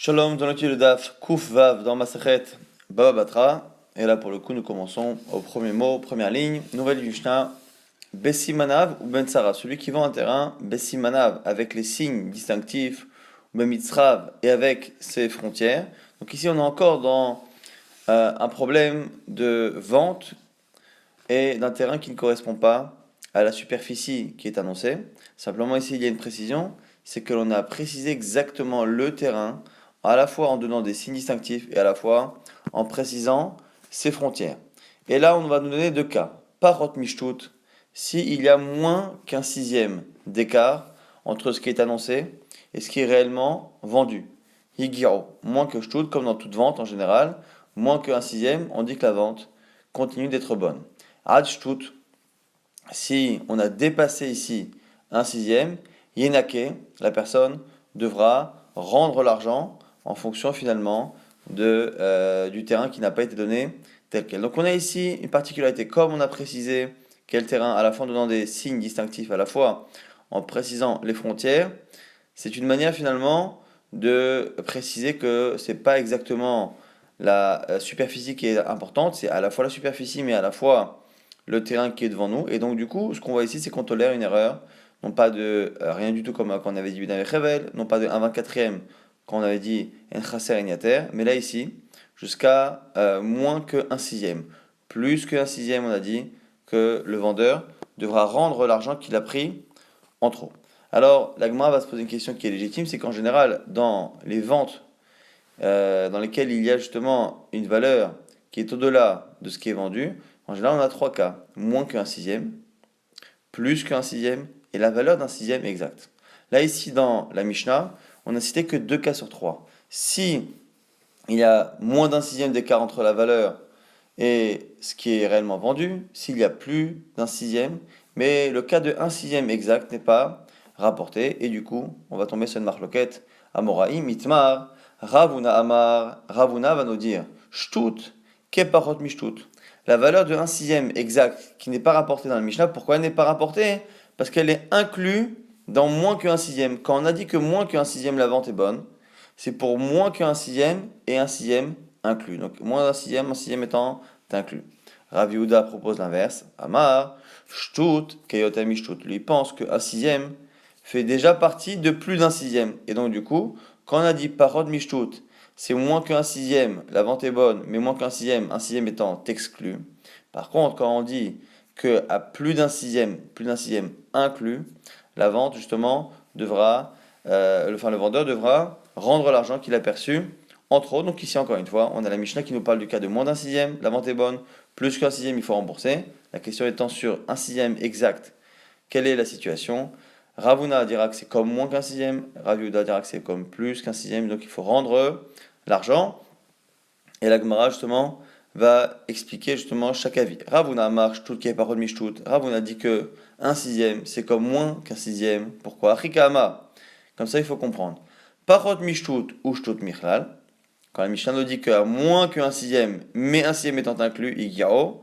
Shalom, dans l'étude de Daf, Kuf Vav dans Masachet Baba Batra. Et là, pour le coup, nous commençons au premier mot, première ligne. Nouvelle Mishnah, Bessimanav ou Ben Sara. Celui qui vend un terrain, Bessimanav, avec les signes distinctifs, ou Ben Mitzrav, et avec ses frontières. Donc ici, on est encore dans un problème de vente et d'un terrain qui ne correspond pas à la superficie qui est annoncée. Simplement, ici, il y a une précision, c'est que l'on a précisé exactement le terrain, à la fois en donnant des signes distinctifs et à la fois en précisant ses frontières. Et là, on va nous donner deux cas. Parot mishtut, s'il y a moins qu'un sixième d'écart entre ce qui est annoncé et ce qui est réellement vendu. Higiro, moins que shtut, comme dans toute vente en général, moins qu'un sixième, on dit que la vente continue d'être bonne. Ad shtut, si on a dépassé ici un sixième, yenake, la personne devra rendre l'argent en fonction finalement du terrain qui n'a pas été donné tel quel. Donc on a ici une particularité, comme on a précisé quel terrain, à la fois en donnant des signes distinctifs, à la fois en précisant les frontières, c'est une manière finalement de préciser que c'est pas exactement la superficie qui est importante, c'est à la fois la superficie mais à la fois le terrain qui est devant nous. Et donc, du coup, ce qu'on voit ici, c'est qu'on tolère une erreur, non pas de rien du tout comme quand on avait dit Bidan Revel, non pas de 1/24e quand on avait dit En Chaser En Yater, mais là, ici, jusqu'à moins que 1/6. Plus que 1/6, on a dit que le vendeur devra rendre l'argent qu'il a pris en trop. Alors, la Gemara va se poser une question qui est légitime, c'est qu'en général, dans les ventes dans lesquelles il y a justement une valeur qui est au-delà de ce qui est vendu, en général, on a trois cas. Moins qu'un sixième, plus qu'un sixième, et la valeur d'un sixième exact. Là, ici, dans la Mishnah, on n'a cité que deux cas sur trois. Si il y a moins d'un sixième d'écart entre la valeur et ce qui est réellement vendu, s'il y a plus d'un sixième, mais le cas de un sixième exact n'est pas rapporté, et du coup, on va tomber sur une marloquette. Amoraï, mitmar, Ravuna Amar, Ravuna va nous dire, Shtut, keparot mishtut. La valeur de un sixième exact qui n'est pas rapportée dans le Mishnah, pourquoi elle n'est pas rapportée? Parce qu'elle est inclue dans moins qu'un sixième. Quand on a dit que moins qu'un sixième la vente est bonne, c'est pour moins qu'un sixième et un sixième inclus. Donc moins d'un sixième, un sixième étant inclus. Rav Yehuda propose l'inverse. Amar, shtut, keyotami shtut. Lui pense qu'un sixième fait déjà partie de plus d'un sixième. Et donc du coup, quand on a dit parod mishtut, c'est moins qu'un sixième, la vente est bonne, mais moins qu'un sixième, un sixième étant exclu. Par contre, quand on dit que à plus d'un sixième inclus, la vente justement devra, le vendeur devra rendre l'argent qu'il a perçu entre autres. Donc ici encore une fois, on a la Mishnah qui nous parle du cas de moins d'un sixième, la vente est bonne, plus qu'un sixième, il faut rembourser. La question étant sur un sixième exact, quelle est la situation? Ravuna dira que c'est comme moins qu'un sixième, Rav Yehuda dira que c'est comme plus qu'un sixième, donc il faut rendre l'argent. Et la Gemara justement va expliquer justement chaque avis. Ravuna marche tout qui est parole mishtut. Ravuna dit que un sixième c'est comme moins qu'un sixième. Pourquoi? Achikama. Comme ça il faut comprendre. Parot mishtut ou shtut michlal. Quand la Mishnah nous dit qu'à moins qu'un sixième, mais un sixième étant inclus, Igyao,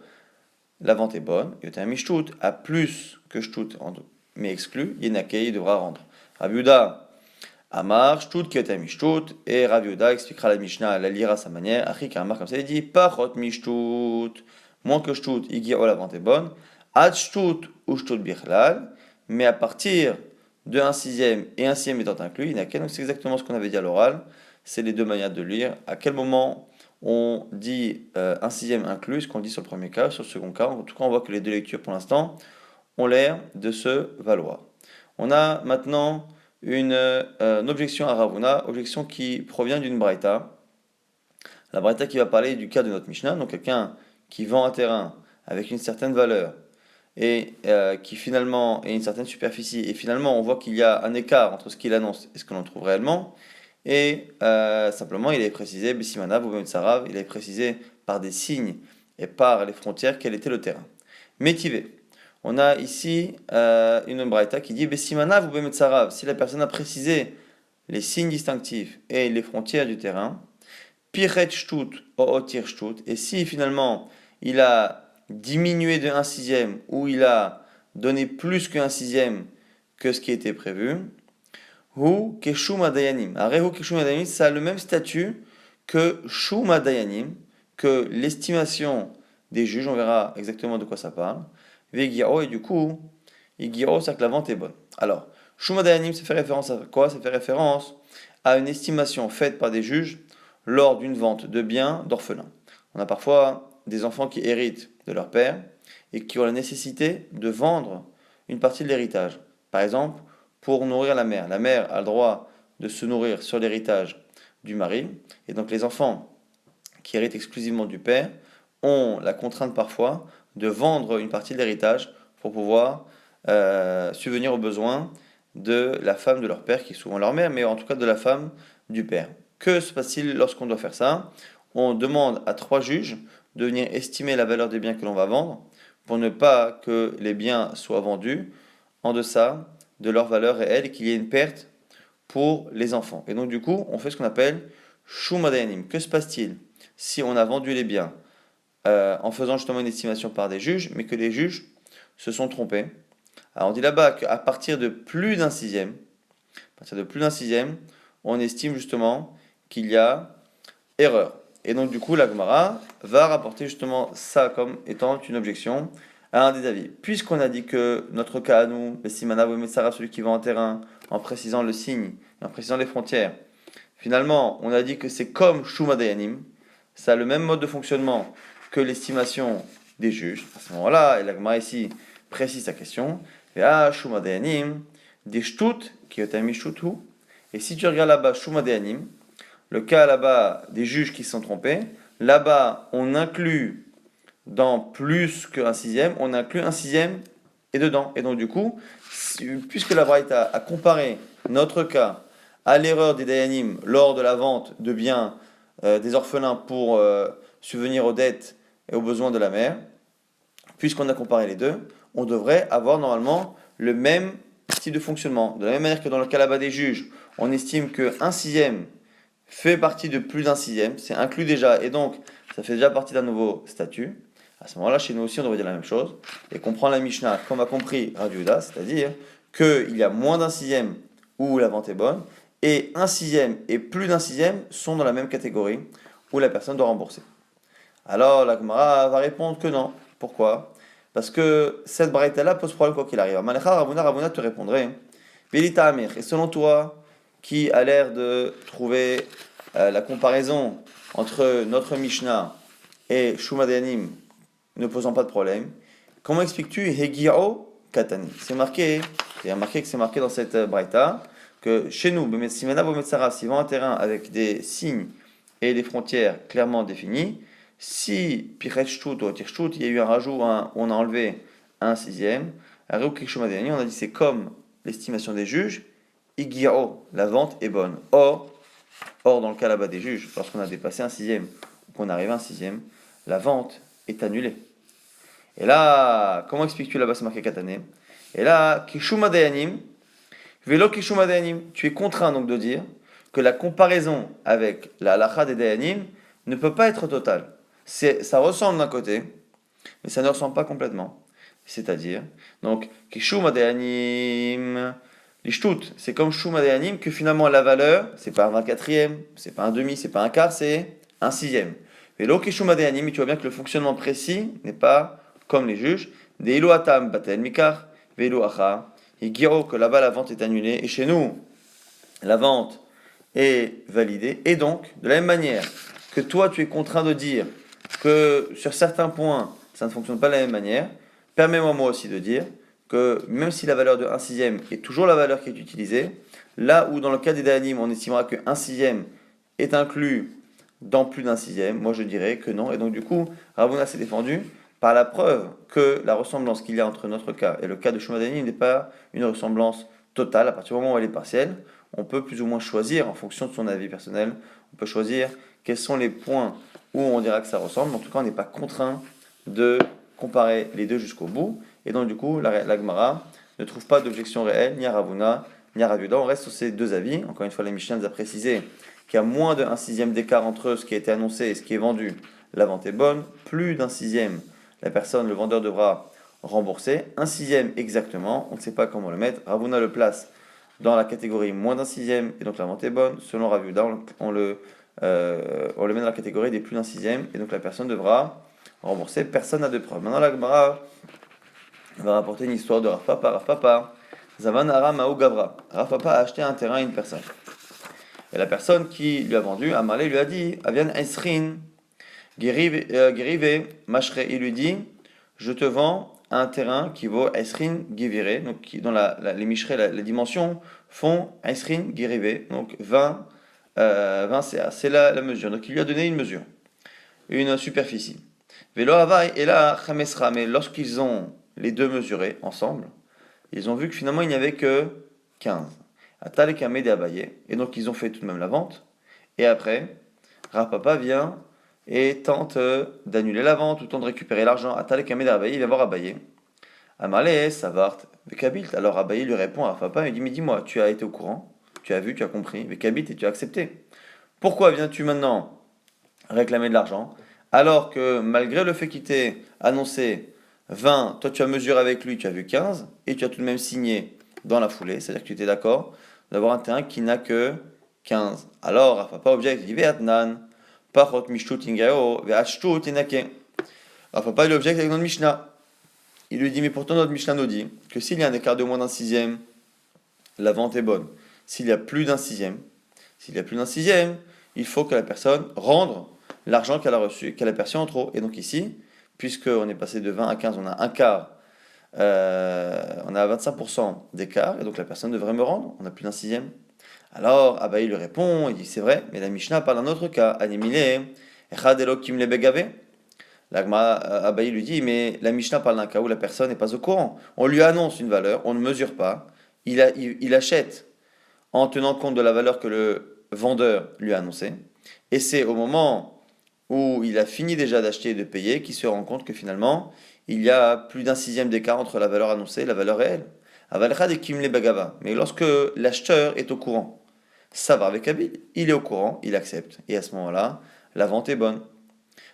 la vente est bonne. Yotam mishtut, à plus que shtut, mais exclu, Yenake, il devra rendre. Rav Yehuda, Amar, shtut, kyotam mishtut, et Rav Yehuda expliquera la Mishnah, la lira à sa manière. Achik, Amar, comme ça, il dit, Parot mishtut, moins que shtut, Igyao, la vente est bonne. Ad shtut ou shtut bichlal, mais à partir de un sixième et un sixième étant inclus, Yenake, donc c'est exactement ce qu'on avait dit à l'oral. C'est les deux manières de lire. À quel moment on dit un sixième inclus, ce qu'on dit sur le premier cas, sur le second cas. En tout cas, on voit que les deux lectures pour l'instant ont l'air de se valoir. On a maintenant une objection à Ravuna, objection qui provient d'une braïta. La braïta qui va parler du cas de notre Mishnah, donc quelqu'un qui vend un terrain avec une certaine valeur et qui finalement est une certaine superficie, et finalement on voit qu'il y a un écart entre ce qu'il annonce et ce que l'on trouve réellement. Et simplement, il avait précisé, Bessimanav ou Sarav, il avait précisé par des signes et par les frontières quel était le terrain. Métivé. On a ici une braïta qui dit Bessimanav ou Sarav. Si la personne a précisé les signes distinctifs et les frontières du terrain, Piret shtut ou otir shtut. Et si finalement il a diminué de 1 sixième ou il a donné plus qu'un sixième que ce qui était prévu, Hu keshum adayanim. Hu keshum adayanim, ça a le même statut que shum adayanim, que l'estimation des juges. On verra exactement de quoi ça parle. Vegiro, et du coup, igiro, c'est que la vente est bonne. Alors, shum adayanim, ça fait référence à quoi? Ça fait référence à une estimation faite par des juges lors d'une vente de biens d'orphelins. On a parfois des enfants qui héritent de leur père et qui ont la nécessité de vendre une partie de l'héritage. Par exemple, pour nourrir la mère. La mère a le droit de se nourrir sur l'héritage du mari. Et donc les enfants qui héritent exclusivement du père ont la contrainte parfois de vendre une partie de l'héritage pour pouvoir subvenir aux besoins de la femme de leur père, qui est souvent leur mère, mais en tout cas de la femme du père. Que se passe-t-il lorsqu'on doit faire ça? On demande à 3 juges de venir estimer la valeur des biens que l'on va vendre pour ne pas que les biens soient vendus en deçà de leur valeur réelle et qu'il y ait une perte pour les enfants. Et donc du coup, on fait ce qu'on appelle Shumadayanim. Que se passe-t-il si on a vendu les biens en faisant justement une estimation par des juges, mais que les juges se sont trompés? Alors on dit là-bas qu'à partir de plus d'un sixième, on estime justement qu'il y a erreur. Et donc du coup, la Gemara va rapporter justement ça comme étant une objection à un des avis. Puisqu'on a dit que notre cas à nous, le Simana ou Metsara, celui qui va en terrain, en précisant le signe, et en précisant les frontières, finalement, on a dit que c'est comme Shuma Dayanim, ça a le même mode de fonctionnement que l'estimation des juges. À ce moment-là, et la Gemara ici précise sa question, Shuma Dayanim, des Shtut, qui est un Mishutu, et si tu regardes là-bas Shuma Dayanim, le cas là-bas des juges qui se sont trompés, là-bas on inclut dans plus qu'un sixième, on inclut un sixième et dedans. Et donc du coup, puisque la Braïta a comparé notre cas à l'erreur des Dayanim lors de la vente de biens des orphelins pour subvenir aux dettes et aux besoins de la mère, puisqu'on a comparé les deux, on devrait avoir normalement le même type de fonctionnement. De la même manière que dans le cas là-bas des juges, on estime qu'un sixième fait partie de plus d'un sixième, c'est inclus déjà, et donc ça fait déjà partie d'un nouveau statut. À ce moment-là, chez nous aussi, on devrait dire la même chose, et comprendre la Mishnah comme a compris Rav Yehuda, c'est-à-dire qu'il y a moins d'un sixième où la vente est bonne, et un sixième et plus d'un sixième sont dans la même catégorie où la personne doit rembourser. Alors la Gemara va répondre que non. Pourquoi? Parce que cette braïta-là pose problème quoi qu'il arrive. Malecha Ravuna te répondrait, Belita Amir, et selon toi, qui a l'air de trouver la comparaison entre notre Mishnah et Shumadayanim ne posant pas de problème, comment expliques-tu Hegiao Katani? C'est marqué que c'est marqué dans cette braïta que chez nous, Simena Bometsara, si vend un terrain avec des signes et des frontières clairement définies, si Pirechtut ou Tirchtut, il y a eu un rajout, on a enlevé un sixième, on a dit c'est comme l'estimation des juges, Igiao, la vente est bonne. Or, dans le cas là-bas des juges, lorsqu'on a dépassé un sixième ou qu'on arrive à un sixième, la vente est annulée. Et là, comment expliques-tu là-bas, c'est marqué Katane? Et là, Kishuma Dayanim, Velo Kishuma Dayanim, tu es contraint donc de dire que la comparaison avec la halakha des Dayanim ne peut pas être totale. Ça ressemble d'un côté, mais ça ne ressemble pas complètement. C'est-à-dire, donc, Kishuma Dayanim, l'ishtut, c'est comme Shuma Dayanim, que finalement la valeur, c'est pas un 24e, c'est pas un demi, c'est pas un quart, c'est un sixième. Velo Kishuma Dayanim, mais tu vois bien que le fonctionnement précis n'est pas comme les juges. Deilu atam batel mikar, velo acha, igiro, que là-bas la vente est annulée, et chez nous, la vente est validée, et donc, de la même manière que toi tu es contraint de dire que sur certains points, ça ne fonctionne pas de la même manière, permets-moi moi aussi de dire que même si la valeur de 1 sixième est toujours la valeur qui est utilisée, là où dans le cas des Dayanim, on estimera que 1 sixième est inclus dans plus d'un sixième, moi je dirais que non. Et donc du coup, Ravuna s'est défendu par la preuve que la ressemblance qu'il y a entre notre cas et le cas de Shuma Dayanim n'est pas une ressemblance totale. À partir du moment où elle est partielle, on peut plus ou moins choisir, en fonction de son avis personnel, on peut choisir quels sont les points où on dira que ça ressemble. En tout cas, on n'est pas contraint de comparer les deux jusqu'au bout. Et donc, du coup, la Gemara ne trouve pas d'objection réelle, ni à Ravuna, ni à Rav Yehuda. On reste sur ces deux avis. Encore une fois, la Mishnah nous a précisé qu'il y a moins d'un sixième d'écart entre ce qui a été annoncé et ce qui est vendu. La vente est bonne. Plus d'un sixième, la personne, le vendeur devra rembourser. Un sixième exactement, on ne sait pas comment le mettre. Ravuna le place dans la catégorie moins d'un sixième, et donc la vente est bonne. Selon Rav Yehuda, on le met dans la catégorie des plus d'un sixième, et donc la personne devra rembourser. Personne n'a de preuve. Maintenant, la Gemara va rapporter une histoire de Rav Papa. Rav Papa, Zavan Aram Mao Gavra. Rav Papa a acheté un terrain à une personne. Et la personne qui lui a vendu, Amalé, lui a dit Avian Esrin, Gerive, Mashre. Il lui dit je te vends un terrain qui vaut Esrin Givire, donc dans les Mishre, les dimensions font Esrin Girive, donc 20 CA, c'est la mesure. Donc il lui a donné une mesure, une superficie. Velo Havai et là Chamesra, mais lorsqu'ils ont les deux mesurés ensemble, ils ont vu que finalement il n'y avait que 15. Atal et Kamé d'Abaye, et donc ils ont fait tout de même la vente. Et après, Rapapa vient et tente d'annuler la vente ou tente de récupérer l'argent. Atal et Kamé d'Abaye, il va voir Abaye. Amalé, Savart, Vekabilt. Alors Abaye lui répond à Rapapa, il dit mais dis-moi, tu as été au courant, tu as vu, tu as compris, Vekabilt et tu as accepté. Pourquoi viens-tu maintenant réclamer de l'argent alors que malgré le fait qu'il t'ait annoncé 20, toi tu as mesuré avec lui, tu as vu 15 et tu as tout de même signé dans la foulée, c'est-à-dire que tu étais d'accord d'avoir un terrain qui n'a que 15. Alors, Rafa objecte, il dit Veatnan, Pachot Mishtut Ingao, Veatchtut Inake. Rafa il objecte avec notre Mishnah. Il lui dit mais pourtant notre Mishnah nous dit que s'il y a un écart de moins d'un sixième, la vente est bonne. S'il y a plus d'un sixième, il faut que la personne rende l'argent qu'elle a reçu, qu'elle a perçu en trop. Et donc ici, puisqu'on est passé de 20 à 15, on a un quart, on a 25% d'écart, et donc la personne devrait me rendre, on a plus d'un sixième. Alors Abaye lui répond, il dit c'est vrai, mais la Mishnah parle d'un autre cas, Animile, Echad Elokim le Begave. L'Agma Abaye lui dit, mais la Mishnah parle d'un cas où la personne n'est pas au courant. On lui annonce une valeur, on ne mesure pas, il achète en tenant compte de la valeur que le vendeur lui a annoncée, et c'est au moment où il a fini déjà d'acheter et de payer qu'il se rend compte que finalement, il y a plus d'un sixième d'écart entre la valeur annoncée et la valeur réelle. Avalchad et Kimle Bagava. Mais lorsque l'acheteur est au courant, ça va avec Abid, il est au courant, il accepte, et à ce moment-là, la vente est bonne.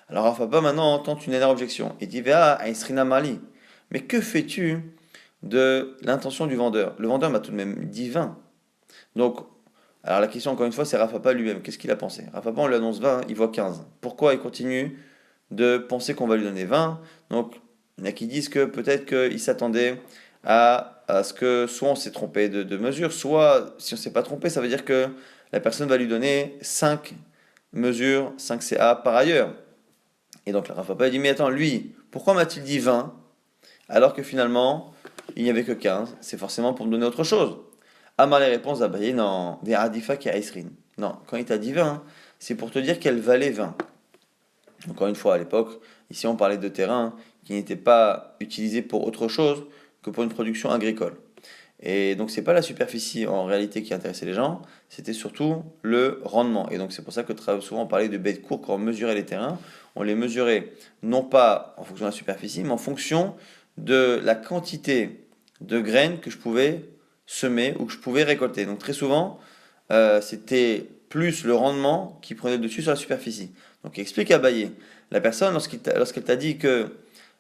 Alors Rafapa maintenant tente une dernière objection. Il dit Vea Aisrina Mali. Mais que fais-tu de l'intention du vendeur? Le vendeur m'a tout de même dit 20. Donc, alors la question encore une fois, c'est Rafapa lui-même. Qu'est-ce qu'il a pensé? Rafapa, on lui annonce 20, il voit 15. Pourquoi il continue de penser qu'on va lui donner 20? Donc, il y en a qui disent que peut-être qu'il s'attendait à ce que soit on s'est trompé de mesure, soit si on ne s'est pas trompé, ça veut dire que la personne va lui donner 5 mesures, 5 CA par ailleurs. Et donc, le Rafapa dit, mais attends, lui, pourquoi m'a-t-il dit 20 alors que finalement, il n'y avait que 15? C'est forcément pour me donner autre chose. Amar les réponses d'Abaye, non, des Adifa qui a Esrin. Non, quand il t'a dit 20, c'est pour te dire qu'elle valait 20. Encore une fois, à l'époque, ici on parlait de terrain qui n'était pas utilisé pour autre chose que pour une production agricole. Et donc c'est pas la superficie en réalité qui intéressait les gens, c'était surtout le rendement. Et donc c'est pour ça que très souvent on parlait de baies de cours quand on mesurait les terrains, on les mesurait non pas en fonction de la superficie, mais en fonction de la quantité de graines que je pouvais semer ou que je pouvais récolter. Donc très souvent, c'était plus le rendement qui prenait le dessus sur la superficie. Donc explique à Bayer, la personne lorsqu'elle t'a dit que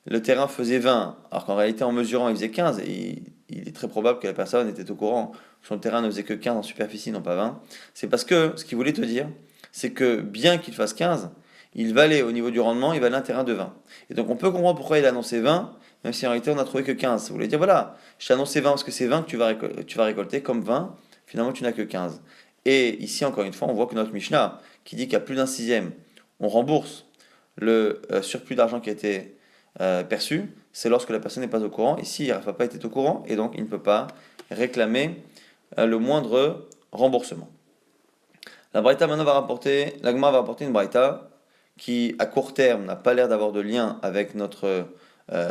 le terrain faisait 20, alors qu'en réalité en mesurant il faisait 15, et il est très probable que la personne était au courant que son terrain ne faisait que 15 en superficie, non pas 20, c'est parce que ce qu'il voulait te dire, c'est que bien qu'il fasse 15, il valait au niveau du rendement, il valait un terrain de 20. Et donc on peut comprendre pourquoi il a annoncé 20, même si en réalité on n'a trouvé que 15. Ça voulait dire voilà, je t'ai annoncé 20 parce que c'est 20 que tu vas récolter, comme 20, finalement tu n'as que 15. Et ici encore une fois, on voit que notre Mishnah, qui dit qu'à plus d'un sixième, on rembourse le surplus d'argent qui a été perçu, c'est lorsque la personne n'est pas au courant. Ici, Rafa pas était au courant et donc il ne peut pas réclamer le moindre remboursement. La Braïta maintenant l'Agma va rapporter une Braïta qui à court terme n'a pas l'air d'avoir de lien avec notre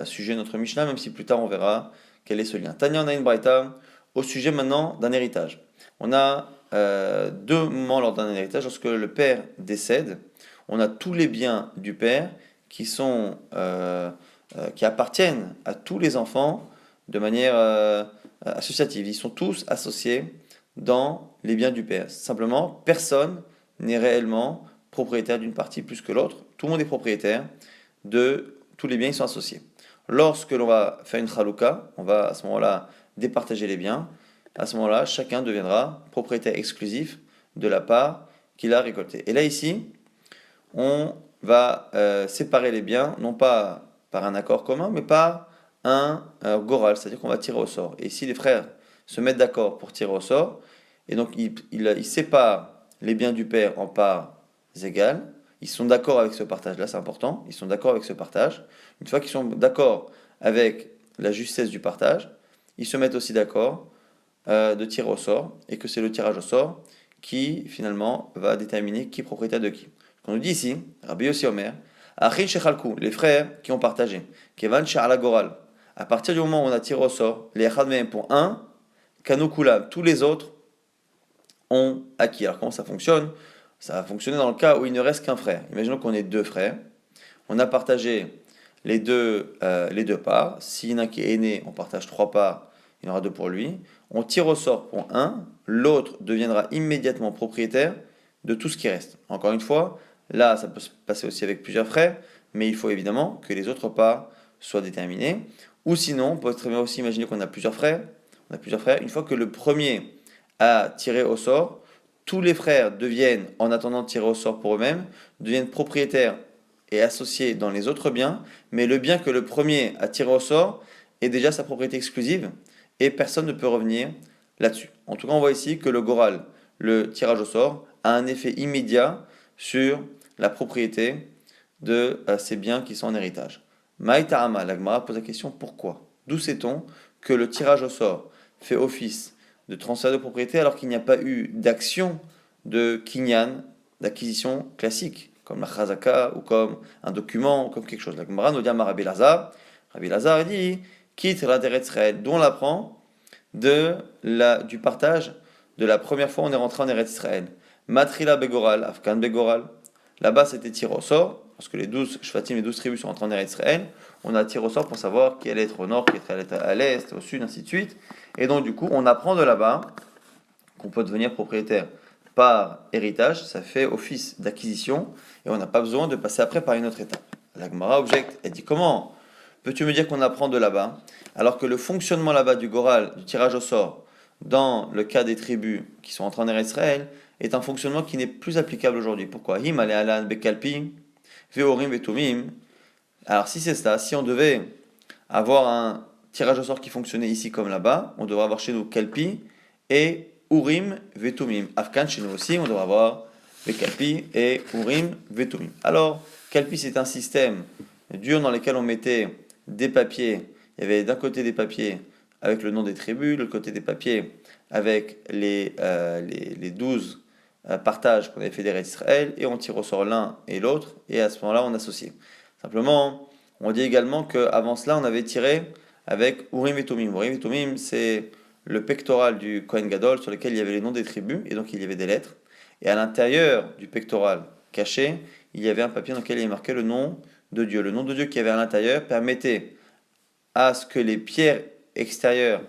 sujet, notre Mishnah, même si plus tard on verra quel est ce lien. Tania, on a une Braïta au sujet maintenant d'un héritage. On a deux moments lors d'un héritage. Lorsque le père décède, on a tous les biens du père qui appartiennent à tous les enfants de manière associative. Ils sont tous associés dans les biens du père. Simplement, personne n'est réellement propriétaire d'une partie plus que l'autre. Tout le monde est propriétaire de tous les biens qui sont associés. Lorsque l'on va faire une chalouka, on va à ce moment-là départager les biens. à ce moment-là, chacun deviendra propriétaire exclusif de la part qu'il a récoltée. Et là, ici, on va séparer les biens, non pas par un accord commun, mais par un goral, c'est-à-dire qu'on va tirer au sort. Et ici, les frères se mettent d'accord pour tirer au sort, et donc ils séparent les biens du père en parts égales. Ils sont d'accord avec ce partage-là, c'est important. Ils sont d'accord avec ce partage. Une fois qu'ils sont d'accord avec la justesse du partage, ils se mettent aussi d'accord de tirer au sort, et que c'est le tirage au sort qui finalement va déterminer qui est propriétaire de qui. Ce qu'on nous dit ici, Rabbi Yossi Omer, Achin Shechalku, les frères qui ont partagé, Kevan She'ala Goral, à partir du moment où on a tiré au sort, les Echad Mehem pour un, Kanukula, tous les autres ont acquis. Alors comment ça fonctionne? Ça va fonctionner dans le cas où il ne reste qu'un frère. Imaginons qu'on ait deux frères, on a partagé les deux parts. S'il y en a un qui est aîné, on partage trois parts, il y en aura deux pour lui. On tire au sort pour un, l'autre deviendra immédiatement propriétaire de tout ce qui reste. Encore une fois, là, ça peut se passer aussi avec plusieurs frères, mais il faut évidemment que les autres parts soient déterminées. Ou sinon, on peut très bien aussi imaginer qu'on a plusieurs frères. On a plusieurs frères. Une fois que le premier a tiré au sort, tous les frères deviennent, en attendant de tirer au sort pour eux-mêmes, deviennent propriétaires et associés dans les autres biens, mais le bien que le premier a tiré au sort est déjà sa propriété exclusive et personne ne peut revenir là-dessus. En tout cas, on voit ici que le goral, le tirage au sort, a un effet immédiat sur la propriété de ces biens qui sont en héritage. Maïtarama, l'Agmara pose la question pourquoi? D'où sait-on que le tirage au sort fait office de transfert de propriété alors qu'il n'y a pas eu d'action de kinyan, d'acquisition classique, comme la chazaka ou comme un document ou comme quelque chose. La Gemara nous dit à Rabbi Lazar, Rabbi Lazar dit quitte l'intérêt d'Israël, d'où on l'apprend du partage de la première fois où on est rentré en Eretz Israël. Matrila Begoral, Afkan Begoral. Là-bas c'était tir au sort, parce que les 12 Shvatim, les 12 tribus sont rentrées en Eretz Israël. On a tiré au sort pour savoir qui allait être au nord, qui allait être à l'est, au sud, ainsi de suite. Et donc du coup, on apprend de là-bas qu'on peut devenir propriétaire par héritage, ça fait office d'acquisition, et on n'a pas besoin de passer après par une autre étape. La Gemara objecte, elle dit comment peux-tu me dire qu'on apprend de là-bas, alors que le fonctionnement là-bas du goral, du tirage au sort, dans le cas des tribus qui sont entrées en Eretz Israël, est un fonctionnement qui n'est plus applicable aujourd'hui. Pourquoi? Him ale alan bekalpi, veorim vetumim. Alors si c'est ça, si on devait avoir un tirage au sort qui fonctionnait ici comme là-bas, on devrait avoir chez nous kalpi et urim vetumim. Afghan chez nous aussi, on devrait avoir les kalpi et urim vetumim. Alors, kalpi c'est un système dur dans lequel on mettait des papiers. Il y avait d'un côté des papiers avec le nom des tribus, de l'autre côté des papiers avec les 12 partages qu'on avait fait d'Eretz Israël, et on tire au sort l'un et l'autre, et à ce moment-là, on associe. Simplement, on dit également qu'avant cela, on avait tiré avec Urim et Tumim. Urim et Tumim, c'est le pectoral du Kohen Gadol sur lequel il y avait les noms des tribus, et donc il y avait des lettres. Et à l'intérieur du pectoral caché, il y avait un papier dans lequel il y avait marqué le nom de Dieu. Le nom de Dieu qui avait à l'intérieur permettait à ce que les pierres extérieures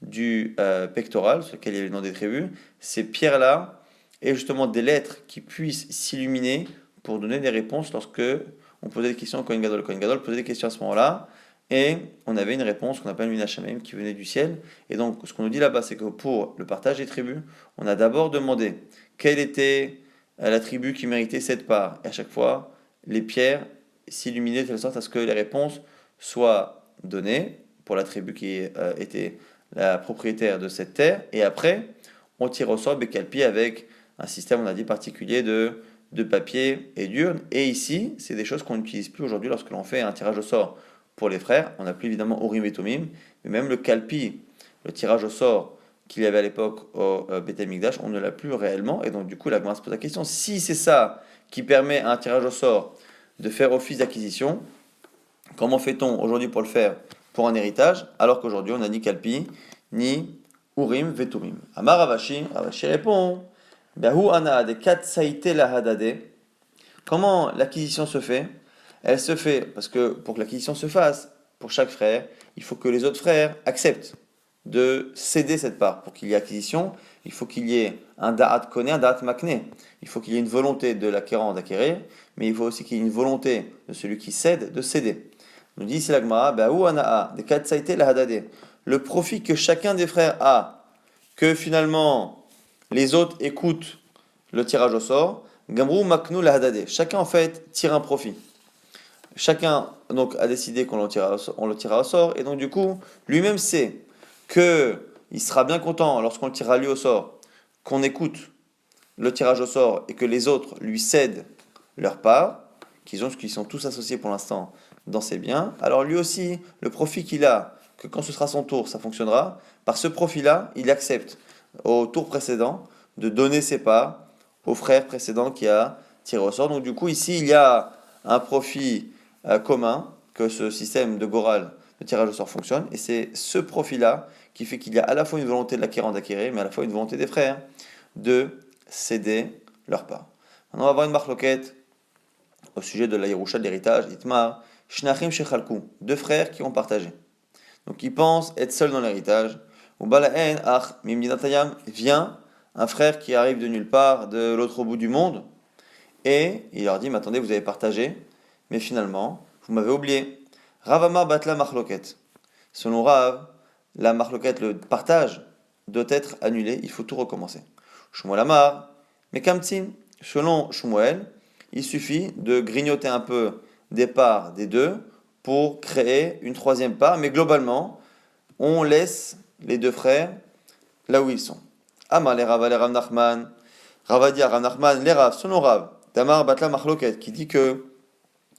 du pectoral, sur lequel il y avait le nom des tribus, ces pierres-là aient justement des lettres qui puissent s'illuminer pour donner des réponses lorsque on posait des questions au Kohen Gadol. Le Kohen Gadol posait des questions à ce moment-là, et on avait une réponse qu'on appelle une Minashamim qui venait du ciel. Et donc, ce qu'on nous dit là-bas, c'est que pour le partage des tribus, on a d'abord demandé quelle était la tribu qui méritait cette part. Et à chaque fois, les pierres s'illuminaient de telle sorte à ce que les réponses soient données pour la tribu qui était la propriétaire de cette terre. Et après, on tire au sort Bekalpi avec un système, on a dit, particulier de papier et d'urne. Et ici, c'est des choses qu'on n'utilise plus aujourd'hui lorsque l'on fait un tirage au sort pour les frères. On n'a plus évidemment Urim et Tumim, mais même le Kalpi, le tirage au sort qu'il y avait à l'époque au Beth Amikdash, on ne l'a plus réellement. Et donc du coup, la Gemara se pose la question, si c'est ça qui permet à un tirage au sort de faire office d'acquisition, comment fait-on aujourd'hui pour le faire pour un héritage, alors qu'aujourd'hui on n'a ni Kalpi, ni Urim Vetumim? Amar Ravashi, Ravashi répond, Bahu ana de katsaite lahadade. Comment l'acquisition se fait? Elle se fait parce que pour que l'acquisition se fasse, pour chaque frère, il faut que les autres frères acceptent de céder cette part. Pour qu'il y ait acquisition, il faut qu'il y ait un da'at koné, un da'at makné. Il faut qu'il y ait une volonté de l'acquérant d'acquérir, mais il faut aussi qu'il y ait une volonté de celui qui cède de céder. Nous dit ici la Gemara, le profit que chacun des frères a que finalement les autres écoutent le tirage au sort, Gamrou Maknou la Hadadeh. Chacun en fait tire un profit. Chacun donc a décidé qu'on on le tirera au sort, et donc du coup, lui-même sait que il sera bien content lorsqu'on le tirera lui au sort, qu'on écoute le tirage au sort et que les autres lui cèdent leur part, qu'ils sont tous associés pour l'instant dans ses biens. Alors lui aussi, le profit qu'il a, que quand ce sera son tour, ça fonctionnera, par ce profit-là, il accepte au tour précédent de donner ses parts au frère précédent qui a tiré au sort. Donc du coup, ici, il y a un profit commun, que ce système de Goral, de tirage au sort fonctionne, et c'est ce profit-là qui fait qu'il y a à la fois une volonté de l'acquérant d'acquérir, mais à la fois une volonté des frères de céder leur part. Maintenant, on va avoir une marloquette au sujet de la Yerusha, de l'héritage, Itmar, Shnachim Shechalku, deux frères qui ont partagé. Donc ils pensent être seuls dans l'héritage. Ou Balaen, Ach, Mimdinatayam, vient un frère qui arrive de nulle part, de l'autre bout du monde, et il leur dit, mais attendez, vous avez partagé, mais finalement, vous m'avez oublié. Ravamar Batla Marloket. Selon Rav, la Marloket, le partage, doit être annulé, il faut tout recommencer. Shmuel Amar, mais Kamtsin, selon Shmuel, il suffit de grignoter un peu des parts des deux pour créer une troisième part, mais globalement, on laisse les deux frères là où ils sont. Amar les Rav Nachman, Ravadia Rav Nachman, les Rav, selon Rav, Damar Batla Marloket, qui dit que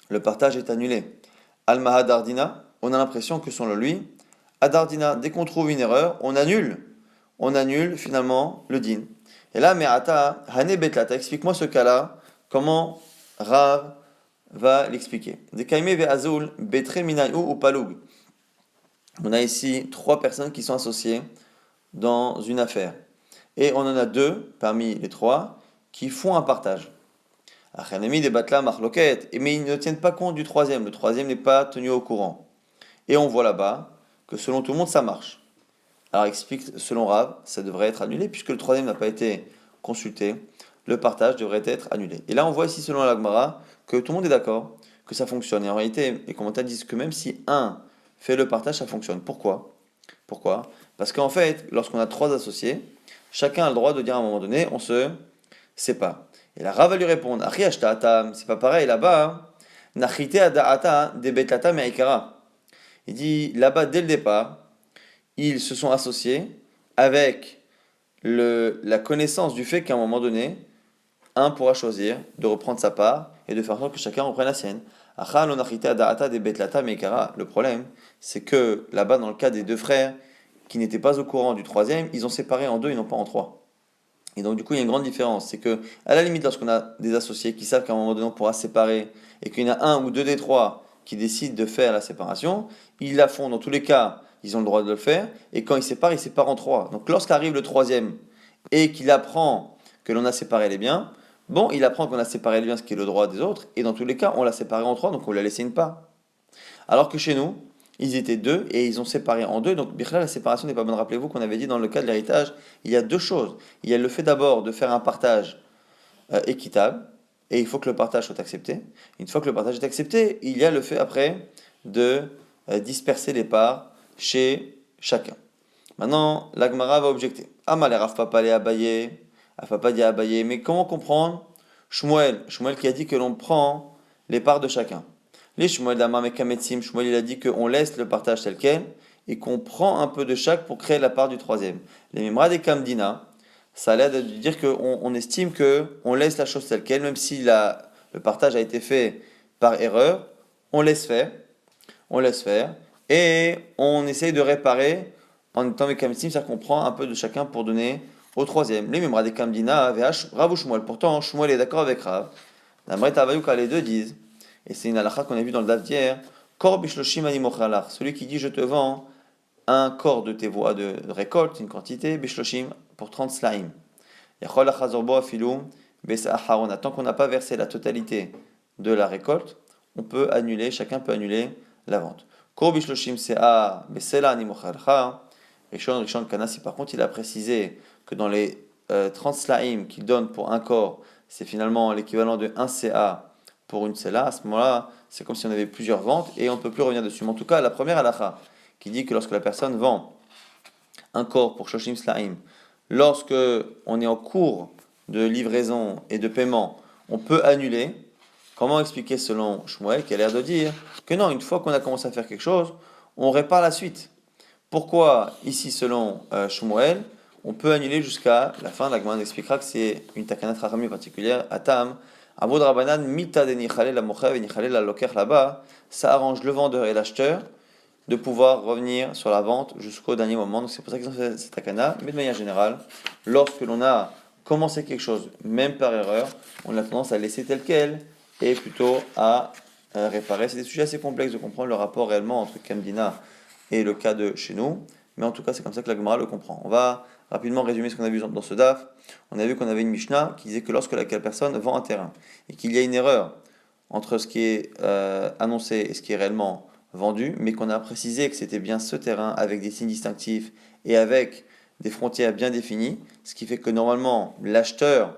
le partage est annulé. Al-Mahad Dardina, on a l'impression que selon lui, à Dardina, dès qu'on trouve une erreur, on annule finalement le din. Et là, Me'ata, Hane Betlata, explique-moi ce cas-là, comment Rav va l'expliquer. Dekaime ve'azul, betre minayu ou palug. On a ici trois personnes qui sont associées dans une affaire. Et on en a deux, parmi les trois, qui font un partage. Achanemi des batla marloket, mais ils ne tiennent pas compte du troisième. Le troisième n'est pas tenu au courant. Et on voit là-bas que selon tout le monde, ça marche. Alors explique, selon Rav, ça devrait être annulé, puisque le troisième n'a pas été consulté, le partage devrait être annulé. Et là, on voit ici, selon la Gemara, que tout le monde est d'accord, que ça fonctionne. Et en réalité, les commentaires disent que même si un fait le partage, ça fonctionne. Pourquoi? Parce qu'en fait, lorsqu'on a trois associés, chacun a le droit de dire à un moment donné, on se sépare. Et la Rav va lui répondre, Achi ashtatam, c'est pas pareil là-bas, Nachite ada'ata de betlata me'ikara. Il dit, là-bas, dès le départ, ils se sont associés avec la connaissance du fait qu'à un moment donné, un pourra choisir de reprendre sa part et de faire en sorte que chacun reprenne la sienne. Le problème, c'est que là-bas, dans le cas des deux frères qui n'étaient pas au courant du troisième, ils ont séparé en deux et non pas en trois. Et donc, du coup, il y a une grande différence. C'est que, à la limite, lorsqu'on a des associés qui savent qu'à un moment donné, on pourra se séparer et qu'il y en a un ou deux des trois qui décident de faire la séparation, ils la font. Dans tous les cas, ils ont le droit de le faire. Et quand ils séparent en trois. Donc, lorsqu'arrive le troisième et qu'il apprend que l'on a séparé les biens, bon, il apprend qu'on a séparé les biens, ce qui est le droit des autres. Et dans tous les cas, on l'a séparé en trois, donc on lui a laissé une part. Alors que chez nous, ils étaient deux et ils ont séparé en deux. Donc, Birla, la séparation n'est pas bonne. Rappelez-vous qu'on avait dit dans le cas de l'héritage, il y a deux choses. Il y a le fait d'abord de faire un partage équitable et il faut que le partage soit accepté. Une fois que le partage est accepté, il y a le fait après de disperser les parts chez chacun. Maintenant, l'Agmara va objecter. Amal et Rav Papa les Abaye, Rav Papa dit Abaye, mais comment comprendre Shmuel qui a dit que l'on prend les parts de chacun. Les Shmuel d'Amam et Kametzim, Shmuel il a dit qu'on laisse le partage tel quel et qu'on prend un peu de chaque pour créer la part du troisième. Les Mimrad et Kamdina, ça a l'air de dire qu'on estime qu'on laisse la chose telle quelle, même si le partage a été fait par erreur, on laisse faire, et on essaye de réparer en étant avec Kamdim, c'est-à-dire qu'on prend un peu de chacun pour donner au troisième. Les Mimrad et Kamdina, Rav ou Shmuel. Pourtant, Shmuel est d'accord avec Rav. Namret Avayuka, les deux disent, et c'est une halakha qu'on a vue dans le daf d'hier, Kor bishloshim ani mochalach, celui qui dit je te vends un corps de tes voies de récolte, une quantité, bishloshim, pour 30 slaim. Yachol achazorbo afilum, besa aharona. Tant qu'on n'a pas versé la totalité de la récolte, on peut annuler, chacun peut annuler la vente. Kor bishloshim sea besela ani mochalcha. Rishon Kanasi, par contre, il a précisé que dans les 30 slaim qu'il donne pour un corps, c'est finalement l'équivalent de 1 CA pour une Sela. À ce moment-là, c'est comme si on avait plusieurs ventes et on ne peut plus revenir dessus. Mais en tout cas, la première halakha qui dit que lorsque la personne vend un corps pour Shoshim Slaim lorsque on est en cours de livraison et de paiement, on peut annuler. Comment expliquer selon Shmuel qui a l'air de dire que non, une fois qu'on a commencé à faire quelque chose, on répare la suite. Pourquoi ici selon Shmuel, on peut annuler jusqu'à la fin? La Gemara expliquera que c'est une takana chachamim particulière. Atam, Avod Rabanan, mita de nichale la mochav et nichale la loker là-bas, ça arrange le vendeur et l'acheteur de pouvoir revenir sur la vente jusqu'au dernier moment. Donc c'est pour ça qu'ils ont fait cette takana. Mais de manière générale, lorsque l'on a commencé quelque chose, même par erreur, on a tendance à laisser tel quel et plutôt à réparer. C'est des sujets assez complexes de comprendre le rapport réellement entre Kamdina et le cas de chez nous. Mais en tout cas, c'est comme ça que la Gemara le comprend. On va rapidement résumer ce qu'on a vu dans ce DAF. On a vu qu'on avait une Mishnah qui disait que lorsque la personne vend un terrain et qu'il y a une erreur entre ce qui est annoncé et ce qui est réellement vendu, mais qu'on a précisé que c'était bien ce terrain avec des signes distinctifs et avec des frontières bien définies, ce qui fait que normalement l'acheteur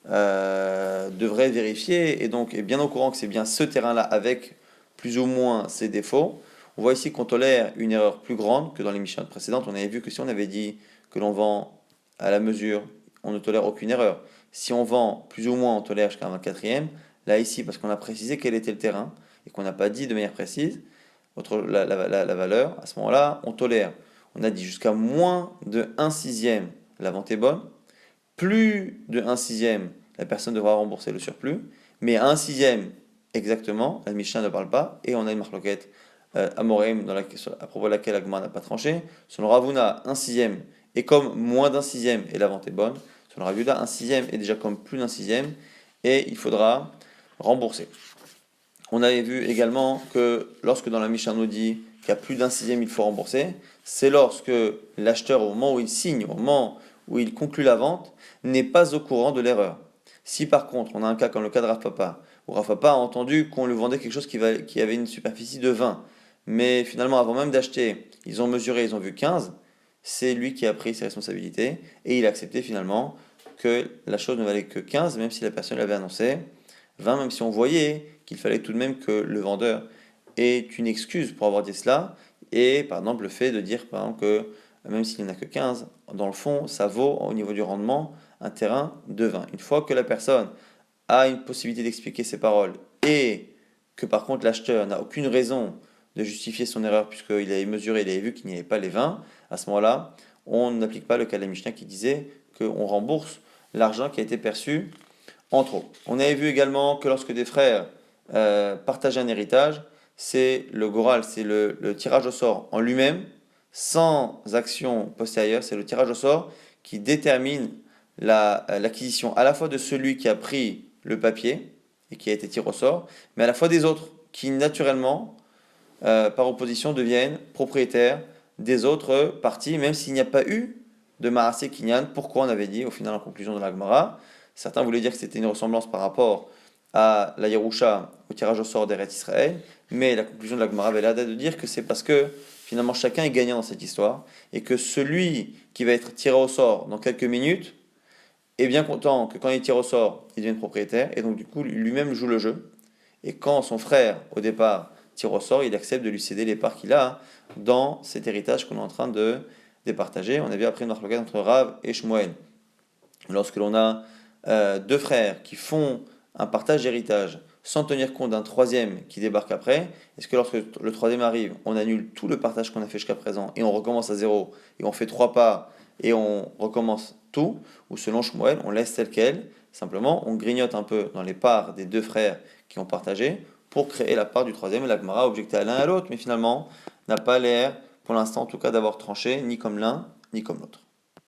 devrait vérifier et donc est bien au courant que c'est bien ce terrain-là avec plus ou moins ses défauts. On voit ici qu'on tolère une erreur plus grande que dans les Mishnah précédentes. On avait vu que si on avait dit que l'on vend à la mesure, on ne tolère aucune erreur. Si on vend plus ou moins, on tolère jusqu'à un 24e. Là, ici, parce qu'on a précisé quel était le terrain et qu'on n'a pas dit de manière précise la valeur, à ce moment-là, on tolère. On a dit jusqu'à moins de 1 sixième, la vente est bonne. Plus de 1 sixième, la personne devra rembourser le surplus. Mais à 1 sixième exactement, la Mishnah ne parle pas. Et on a une marloquette Amoreim à propos de laquelle Agma n'a pas tranché. Selon Ravuna, 1 sixième est comme moins d'un sixième et la vente est bonne. Selon Ravuda, 1 sixième est déjà comme plus d'un sixième et il faudra rembourser. On avait vu également que lorsque dans la Mishnah nous dit qu'il y a plus d'un sixième, il faut rembourser, c'est lorsque l'acheteur, au moment où il signe, au moment où il conclut la vente, n'est pas au courant de l'erreur. Si par contre, on a un cas comme le cas de Rav Papa, où Rav Papa a entendu qu'on lui vendait quelque chose qui avait une superficie de 20, mais finalement, avant même d'acheter, ils ont mesuré, ils ont vu 15, c'est lui qui a pris ses responsabilités, et il a accepté finalement que la chose ne valait que 15, même si la personne l'avait annoncé 20, même si on voyait qu'il fallait tout de même que le vendeur ait une excuse pour avoir dit cela, et par exemple le fait de dire par exemple que même s'il n'y en a que 15, dans le fond, ça vaut au niveau du rendement un terrain de 20. Une fois que la personne a une possibilité d'expliquer ses paroles et que par contre l'acheteur n'a aucune raison de justifier son erreur puisqu'il avait mesuré, il avait vu qu'il n'y avait pas les 20, à ce moment-là, on n'applique pas le cas de la Mishnah qui disait qu'on rembourse l'argent qui a été perçu en trop. On avait vu également que lorsque des frères partagent un héritage, c'est le goral, c'est le tirage au sort en lui-même, sans action postérieure, c'est le tirage au sort qui détermine l'acquisition à la fois de celui qui a pris le papier et qui a été tiré au sort, mais à la fois des autres qui naturellement, par opposition, deviennent propriétaires des autres parties, même s'il n'y a pas eu de Maaseh Kinyan. Pourquoi on avait dit, au final, en conclusion de la Gemara, certains voulaient dire que c'était une ressemblance par rapport à la Yerusha, au tirage au sort d'Eretz Israël, mais la conclusion de la Gemara avait l'air de dire que c'est parce que finalement chacun est gagnant dans cette histoire, et que celui qui va être tiré au sort dans quelques minutes est bien content que quand il tire au sort, il devienne propriétaire, et donc du coup lui-même joue le jeu, et quand son frère, au départ, tire au sort, il accepte de lui céder les parts qu'il a dans cet héritage qu'on est en train de départager. On a vu après une marque entre Rav et Shmuel. Lorsque l'on a deux frères qui font un partage d'héritage sans tenir compte d'un troisième qui débarque après, est-ce que lorsque le troisième arrive, on annule tout le partage qu'on a fait jusqu'à présent et on recommence à zéro et on fait trois parts et on recommence tout, ou selon Shmuel, on laisse tel quel, simplement on grignote un peu dans les parts des deux frères qui ont partagé pour créer la part du troisième, et la Gemara a objecté à l'un et à l'autre, mais finalement n'a pas l'air, pour l'instant en tout cas, d'avoir tranché ni comme l'un ni comme l'autre.